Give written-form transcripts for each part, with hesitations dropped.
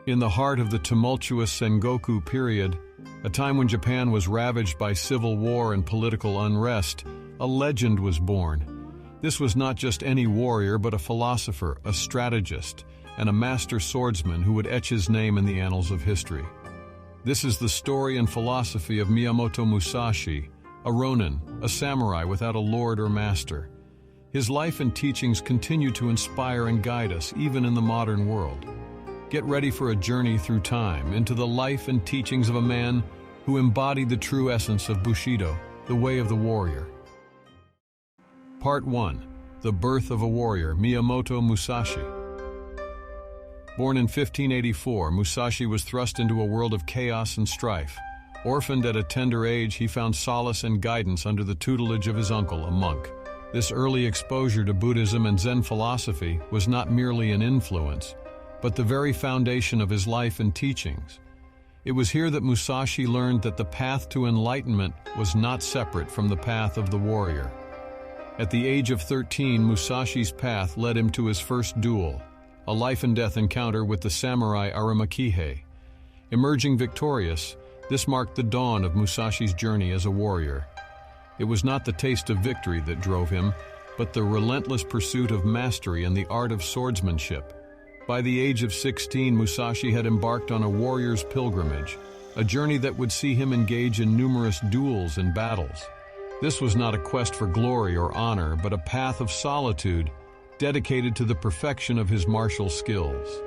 In the heart of the tumultuous Sengoku period, a time when Japan was ravaged by civil war and political unrest, a legend was born. This was not just any warrior, but a philosopher, a strategist, and a master swordsman who would etch his name in the annals of history. This is the story and philosophy of Miyamoto Musashi, a ronin, a samurai without a lord or master. His life and teachings continue to inspire and guide us, even in the modern world. Get ready for a journey through time into the life and teachings of a man who embodied the true essence of Bushido, the way of the warrior. Part 1. The Birth of a Warrior, Miyamoto Musashi. Born in 1584, Musashi was thrust into a world of chaos and strife. Orphaned at a tender age, he found solace and guidance under the tutelage of his uncle, a monk. This early exposure to Buddhism and Zen philosophy was not merely an influence, but the very foundation of his life and teachings. It was here that Musashi learned that the path to enlightenment was not separate from the path of the warrior. At the age of 13, Musashi's path led him to his first duel, a life-and-death encounter with the samurai Aramakihei. Emerging victorious, this marked the dawn of Musashi's journey as a warrior. It was not the taste of victory that drove him, but the relentless pursuit of mastery and the art of swordsmanship. By the age of 16, Musashi had embarked on a warrior's pilgrimage, a journey that would see him engage in numerous duels and battles. This was not a quest for glory or honor, but a path of solitude, dedicated to the perfection of his martial skills.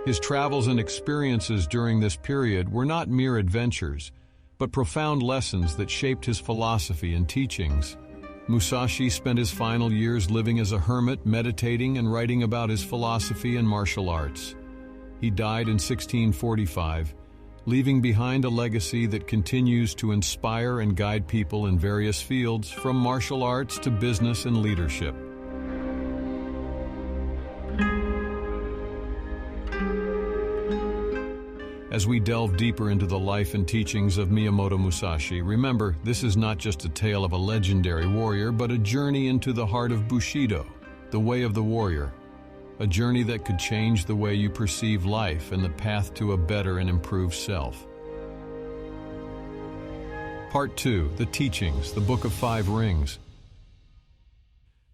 His travels and experiences during this period were not mere adventures, but profound lessons that shaped his philosophy and teachings. Musashi spent his final years living as a hermit, meditating and writing about his philosophy and martial arts. He died in 1645, leaving behind a legacy that continues to inspire and guide people in various fields, from martial arts to business and leadership. As we delve deeper into the life and teachings of Miyamoto Musashi, remember, this is not just a tale of a legendary warrior, but a journey into the heart of Bushido, the way of the warrior. A journey that could change the way you perceive life and the path to a better and improved self. Part 2. The Teachings, the Book of Five Rings.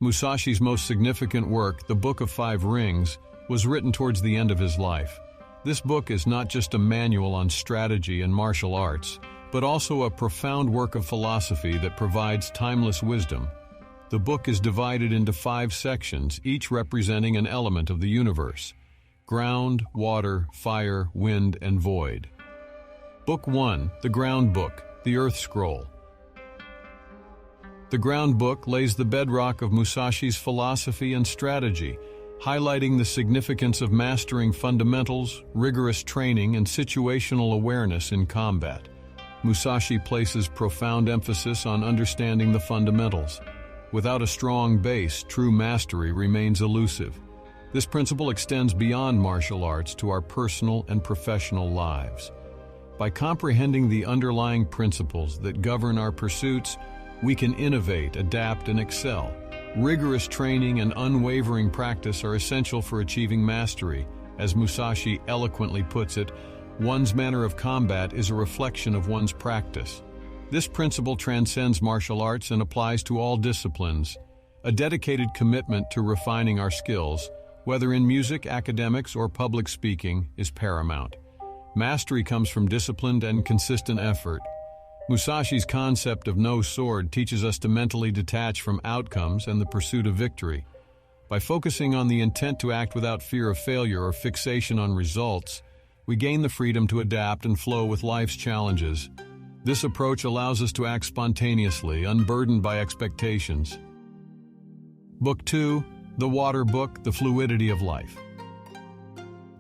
Musashi's most significant work, the Book of Five Rings, was written towards the end of his life. This book is not just a manual on strategy and martial arts, but also a profound work of philosophy that provides timeless wisdom. The book is divided into 5 sections, each representing an element of the universe: ground, water, fire, wind, and void. Book 1, the Ground Book, the Earth Scroll. The Ground Book lays the bedrock of Musashi's philosophy and strategy, highlighting the significance of mastering fundamentals, rigorous training, and situational awareness in combat. Musashi places profound emphasis on understanding the fundamentals. Without a strong base, true mastery remains elusive. This principle extends beyond martial arts to our personal and professional lives. By comprehending the underlying principles that govern our pursuits, we can innovate, adapt, and excel. Rigorous training and unwavering practice are essential for achieving mastery. As Musashi eloquently puts it, one's manner of combat is a reflection of one's practice. This principle transcends martial arts and applies to all disciplines. A dedicated commitment to refining our skills, whether in music, academics, or public speaking, is paramount. Mastery comes from disciplined and consistent effort. Musashi's concept of no sword teaches us to mentally detach from outcomes and the pursuit of victory. By focusing on the intent to act without fear of failure or fixation on results, we gain the freedom to adapt and flow with life's challenges. This approach allows us to act spontaneously, unburdened by expectations. Book 2, The Water Book, the Fluidity of Life.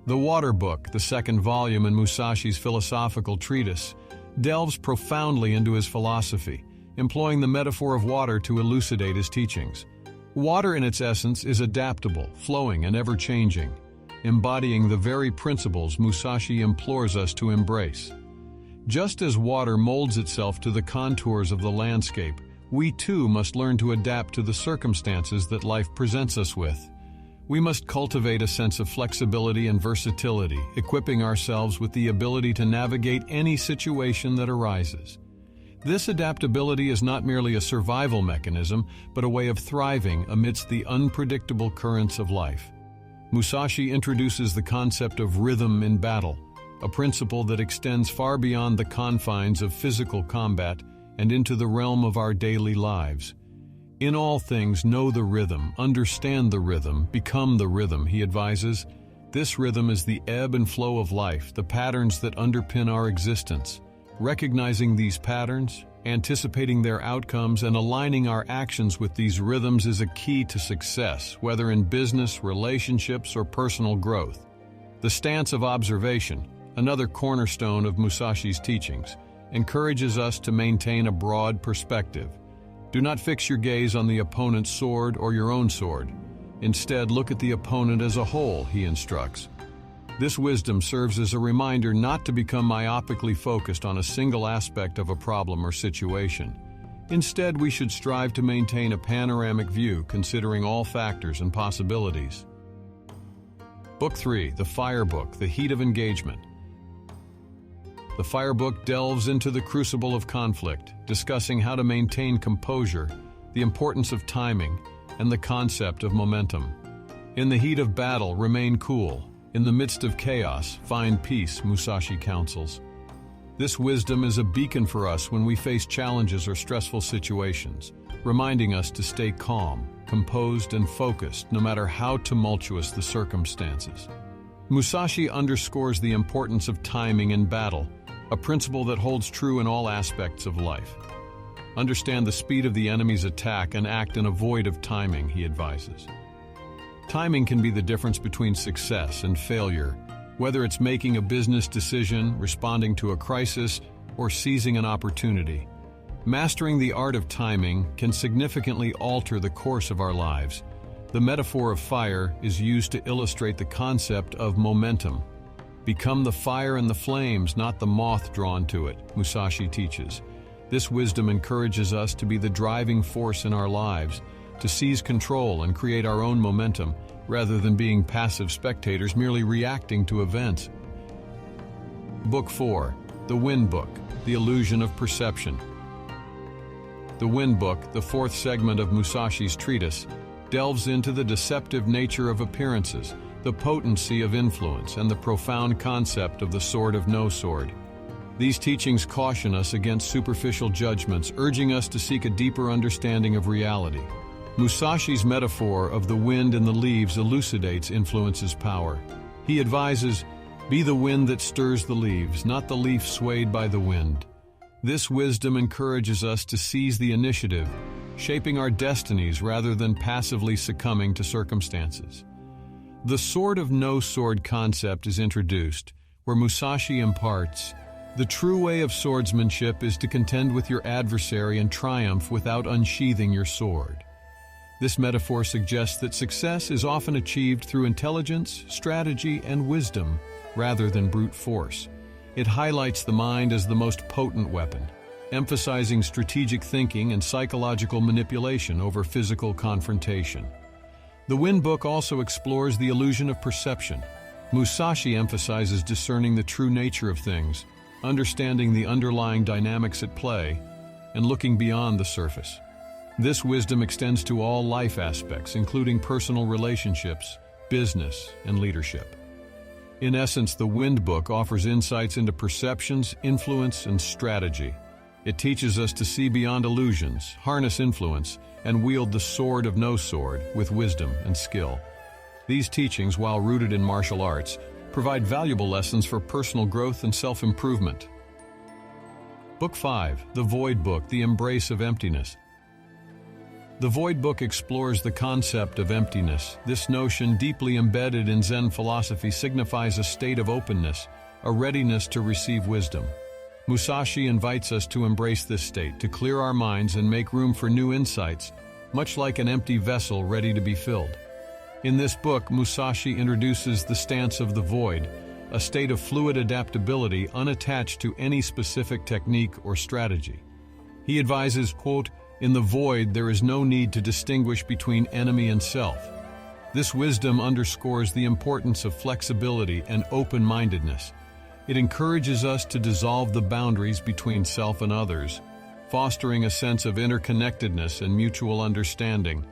The Water Book, the second volume in Musashi's philosophical treatise, delves profoundly into his philosophy, employing the metaphor of water to elucidate his teachings. Water in its essence is adaptable, flowing, and ever-changing, embodying the very principles Musashi implores us to embrace. Just as water molds itself to the contours of the landscape, we too must learn to adapt to the circumstances that life presents us with. We must cultivate a sense of flexibility and versatility, equipping ourselves with the ability to navigate any situation that arises. This adaptability is not merely a survival mechanism, but a way of thriving amidst the unpredictable currents of life. Musashi introduces the concept of rhythm in battle, a principle that extends far beyond the confines of physical combat and into the realm of our daily lives. In all things, know the rhythm, understand the rhythm, become the rhythm, he advises. This rhythm is the ebb and flow of life, the patterns that underpin our existence. Recognizing these patterns, anticipating their outcomes, and aligning our actions with these rhythms is a key to success, whether in business, relationships, or personal growth. The stance of observation, another cornerstone of Musashi's teachings, encourages us to maintain a broad perspective. Do not fix your gaze on the opponent's sword or your own sword. Instead, look at the opponent as a whole, he instructs. This wisdom serves as a reminder not to become myopically focused on a single aspect of a problem or situation. Instead, we should strive to maintain a panoramic view, considering all factors and possibilities. Book 3, The Fire Book, The Heat of Engagement. The Fire Book delves into the crucible of conflict, discussing how to maintain composure, the importance of timing, and the concept of momentum. In the heat of battle, remain cool. In the midst of chaos, find peace, Musashi counsels. This wisdom is a beacon for us when we face challenges or stressful situations, reminding us to stay calm, composed, and focused no matter how tumultuous the circumstances. Musashi underscores the importance of timing in battle, a principle that holds true in all aspects of life. Understand the speed of the enemy's attack and act in a void of timing, he advises. Timing can be the difference between success and failure, whether it's making a business decision, responding to a crisis, or seizing an opportunity. Mastering the art of timing can significantly alter the course of our lives. The metaphor of fire is used to illustrate the concept of momentum. Become the fire and the flames, not the moth drawn to it, Musashi teaches. This wisdom encourages us to be the driving force in our lives, to seize control and create our own momentum, rather than being passive spectators merely reacting to events. Book 4, The Wind Book, The Illusion of Perception. The Wind Book, the fourth segment of Musashi's treatise, delves into the deceptive nature of appearances, the potency of influence, and the profound concept of the sword of no sword. These teachings caution us against superficial judgments, urging us to seek a deeper understanding of reality. Musashi's metaphor of the wind and the leaves elucidates influence's power. He advises, "Be the wind that stirs the leaves, not the leaf swayed by the wind." This wisdom encourages us to seize the initiative, shaping our destinies rather than passively succumbing to circumstances. The sword of no sword concept is introduced, where Musashi imparts, "The true way of swordsmanship is to contend with your adversary and triumph without unsheathing your sword." This metaphor suggests that success is often achieved through intelligence, strategy, and wisdom, rather than brute force. It highlights the mind as the most potent weapon, emphasizing strategic thinking and psychological manipulation over physical confrontation. The Wind Book also explores the illusion of perception. Musashi emphasizes discerning the true nature of things, understanding the underlying dynamics at play, and looking beyond the surface. This wisdom extends to all life aspects, including personal relationships, business, and leadership. In essence, the Wind Book offers insights into perceptions, influence, and strategy. It teaches us to see beyond illusions, harness influence, and wield the sword of no sword with wisdom and skill. These teachings, while rooted in martial arts, provide valuable lessons for personal growth and self-improvement. Book 5, The Void Book, The Embrace of Emptiness. The Void Book explores the concept of emptiness. This notion, deeply embedded in Zen philosophy, signifies a state of openness, a readiness to receive wisdom. Musashi invites us to embrace this state, to clear our minds and make room for new insights, much like an empty vessel ready to be filled. In this book, Musashi introduces the stance of the void, a state of fluid adaptability unattached to any specific technique or strategy. He advises, quote, "In the void, there is no need to distinguish between enemy and self. This wisdom underscores the importance of flexibility and open-mindedness. It encourages us to dissolve the boundaries between self and others, fostering a sense of interconnectedness and mutual understanding.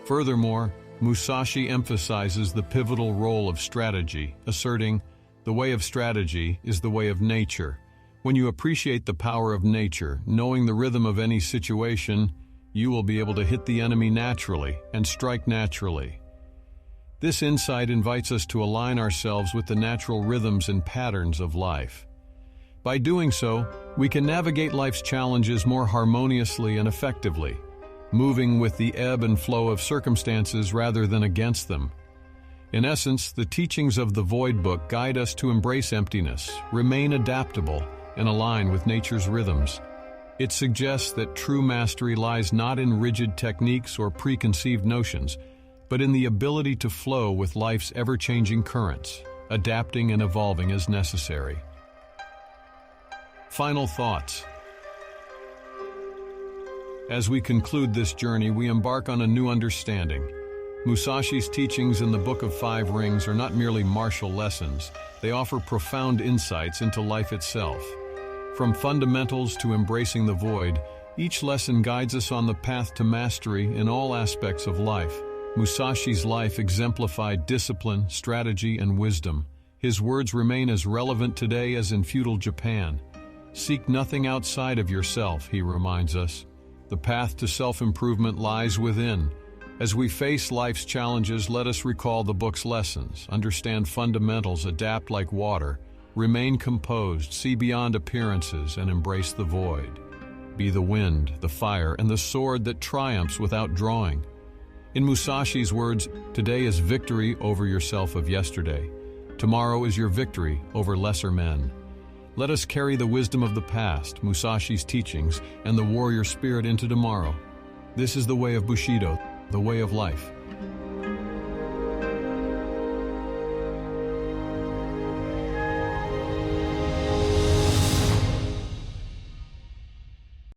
Furthermore, Musashi emphasizes the pivotal role of strategy, asserting, "The way of strategy is the way of nature." When you appreciate the power of nature, knowing the rhythm of any situation, you will be able to hit the enemy naturally and strike naturally. This insight invites us to align ourselves with the natural rhythms and patterns of life. By doing so, we can navigate life's challenges more harmoniously and effectively, moving with the ebb and flow of circumstances rather than against them. In essence, the teachings of the Void Book guide us to embrace emptiness, remain adaptable, and align with nature's rhythms. It suggests that true mastery lies not in rigid techniques or preconceived notions, but in the ability to flow with life's ever-changing currents, adapting and evolving as necessary. Final thoughts. As we conclude this journey, we embark on a new understanding. Musashi's teachings in the Book of Five Rings are not merely martial lessons. They offer profound insights into life itself. From fundamentals to embracing the void, each lesson guides us on the path to mastery in all aspects of life. Musashi's life exemplified discipline, strategy, and wisdom. His words remain as relevant today as in feudal Japan. Seek nothing outside of yourself, he reminds us. The path to self-improvement lies within. As we face life's challenges, let us recall the book's lessons, understand fundamentals, adapt like water, remain composed, see beyond appearances, and embrace the void. Be the wind, the fire, and the sword that triumphs without drawing. In Musashi's words, today is victory over yourself of yesterday. Tomorrow is your victory over lesser men. Let us carry the wisdom of the past, Musashi's teachings, and the warrior spirit into tomorrow. This is the way of Bushido, the way of life.